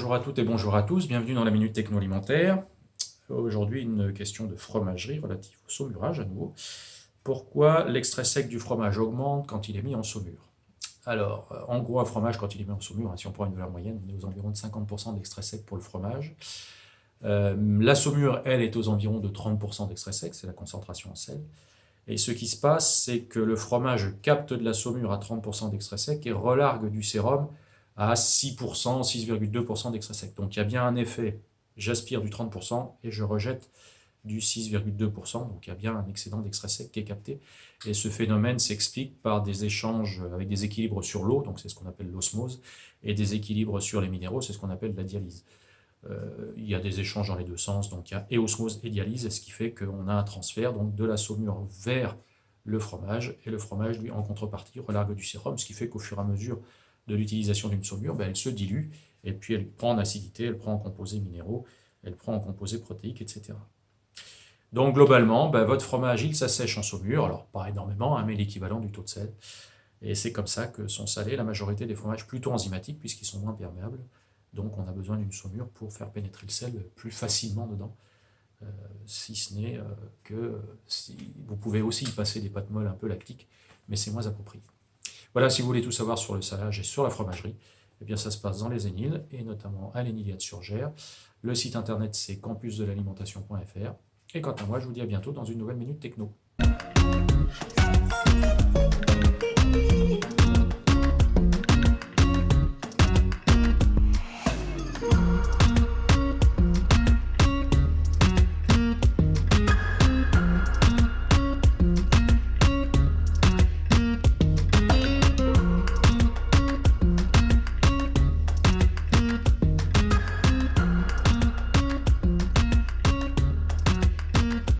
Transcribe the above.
Bonjour à toutes et bonjour à tous, bienvenue dans la Minute Techno Alimentaire. Aujourd'hui, une question de fromagerie relative au saumurage à nouveau. Pourquoi l'extrait sec du fromage augmente quand il est mis en saumure? Alors, en gros, un fromage, quand il est mis en saumure, si on prend une valeur moyenne, on est aux environs de 50% d'extrait sec pour le fromage. La saumure, elle, est aux environs de 30% d'extrait sec, c'est la concentration en sel. Et ce qui se passe, c'est que le fromage capte de la saumure à 30% d'extrait sec et relargue du sérum à 6%, 6,2% d'extrait sec. Donc il y a bien un effet, j'aspire du 30% et je rejette du 6,2%, donc il y a bien un excédent d'extrait sec qui est capté. Et ce phénomène s'explique par des échanges avec des équilibres sur l'eau, donc c'est ce qu'on appelle l'osmose, et des équilibres sur les minéraux, c'est ce qu'on appelle la dialyse. Il y a des échanges dans les deux sens, donc il y a et osmose et dialyse, ce qui fait qu'on a un transfert donc, de la saumure vers le fromage, et le fromage, lui, en contrepartie, relargue du sérum, ce qui fait qu'au fur et à mesure de l'utilisation d'une saumure, elle se dilue, et puis elle prend en acidité, elle prend en composés minéraux, elle prend en composés protéiques, etc. Donc globalement, votre fromage, il s'assèche en saumure, alors pas énormément, mais l'équivalent du taux de sel, et c'est comme ça que sont salés la majorité des fromages plutôt enzymatiques, puisqu'ils sont moins perméables. Donc on a besoin d'une saumure pour faire pénétrer le sel plus facilement dedans. Si ce n'est que si, vous pouvez aussi y passer des pâtes molles un peu lactiques, mais c'est moins approprié. Voilà, si vous voulez tout savoir sur le salage et sur la fromagerie, eh bien ça se passe dans les Éniles, et notamment à l'Éniliade-sur-Gers. Le site internet c'est campusdelalimentation.fr. Et quant à moi, je vous dis à bientôt dans une nouvelle Minute Techno.